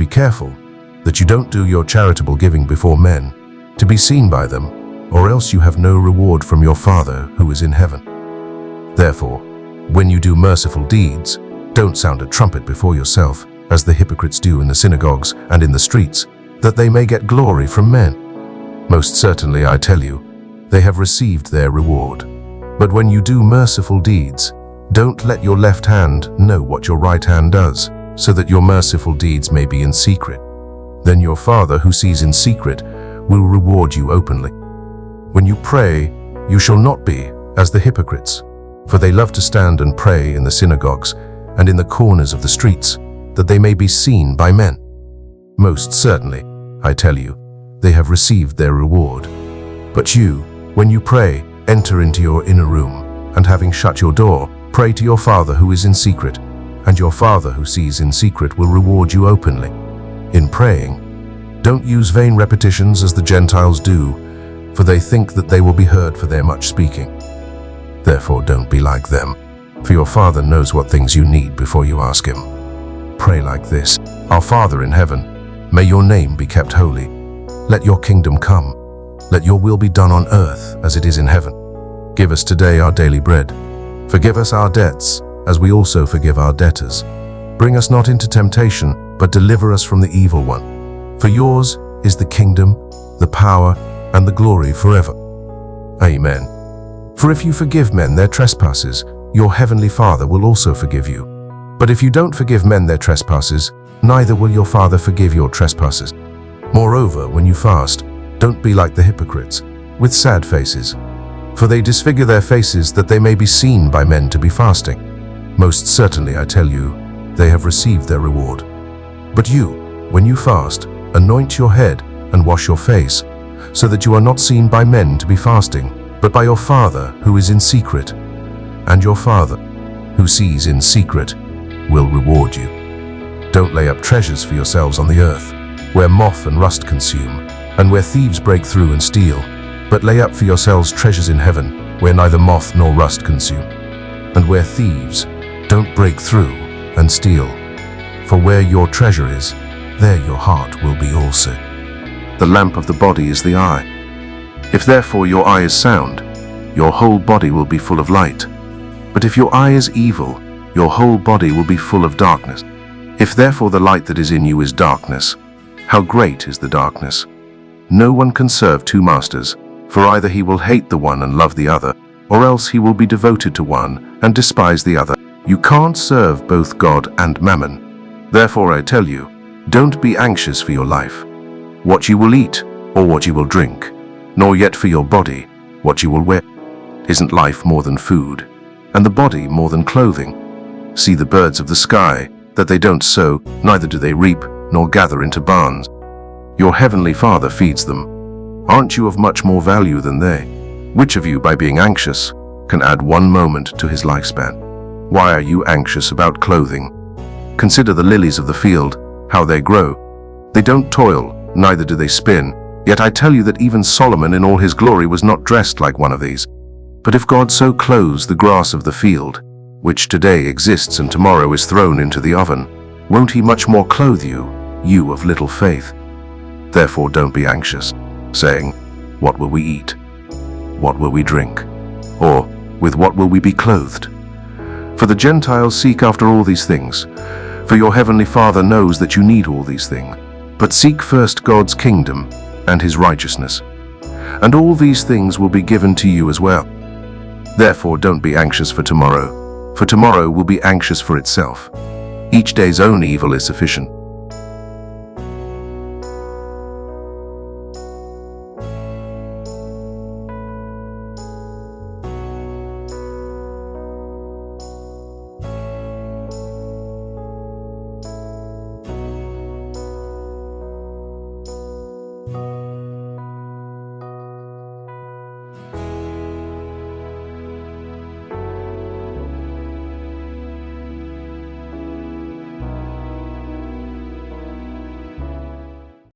be careful that you don't do your charitable giving before men, to be seen by them, or else you have no reward from your Father who is in heaven. Therefore, when you do merciful deeds, don't sound a trumpet before yourself, as the hypocrites do in the synagogues and in the streets, that they may get glory from men. Most certainly, I tell you, they have received their reward. But when you do merciful deeds, don't let your left hand know what your right hand does, so that your merciful deeds may be in secret. Then your Father who sees in secret will reward you openly. When you pray, you shall not be as the hypocrites, for they love to stand and pray in the synagogues and in the corners of the streets, that they may be seen by men. Most certainly, I tell you, they have received their reward. But you, when you pray, enter into your inner room, and having shut your door, pray to your Father who is in secret, and your Father who sees in secret will reward you openly. In praying, don't use vain repetitions as the Gentiles do, for they think that they will be heard for their much speaking. Therefore don't be like them, for your Father knows what things you need before you ask Him. Pray like this: Our Father in heaven, may your name be kept holy. Let your kingdom come. Let your will be done on earth as it is in heaven. Give us today our daily bread. Forgive us our debts, as we also forgive our debtors. Bring us not into temptation, but deliver us from the evil one. For yours is the kingdom, the power, and the glory forever. Amen. For if you forgive men their trespasses, your heavenly Father will also forgive you. But if you don't forgive men their trespasses, neither will your Father forgive your trespasses. Moreover, when you fast, don't be like the hypocrites, with sad faces, for they disfigure their faces that they may be seen by men to be fasting. Most certainly, I tell you, they have received their reward. But you, when you fast, anoint your head and wash your face, so that you are not seen by men to be fasting, but by your Father who is in secret. And your Father, who sees in secret, will reward you. Don't lay up treasures for yourselves on the earth, where moth and rust consume, and where thieves break through and steal, but lay up for yourselves treasures in heaven, where neither moth nor rust consume, and where thieves don't break through and steal. For where your treasure is, there your heart will be also. The lamp of the body is the eye. If therefore your eye is sound, your whole body will be full of light. But if your eye is evil, your whole body will be full of darkness. If therefore the light that is in you is darkness, how great is the darkness? No one can serve two masters, for either he will hate the one and love the other, or else he will be devoted to one and despise the other. You can't serve both God and mammon. Therefore I tell you, don't be anxious for your life, what you will eat or what you will drink, nor yet for your body, what you will wear. Isn't life more than food, and the body more than clothing? See the birds of the sky, that they don't sow, neither do they reap, nor gather into barns. Your heavenly Father feeds them. Aren't you of much more value than they? Which of you, by being anxious, can add 1 moment to his lifespan? Why are you anxious about clothing? Consider the lilies of the field, how they grow. They don't toil, neither do they spin. Yet I tell you that even Solomon in all his glory was not dressed like one of these. But if God so clothes the grass of the field, which today exists and tomorrow is thrown into the oven, won't he much more clothe you, you of little faith? Therefore don't be anxious, saying, What will we eat? What will we drink? Or, with what will we be clothed? For the Gentiles seek after all these things, for your heavenly Father knows that you need all these things. But seek first God's kingdom and his righteousness, and all these things will be given to you as well. Therefore don't be anxious for tomorrow will be anxious for itself. Each day's own evil is sufficient.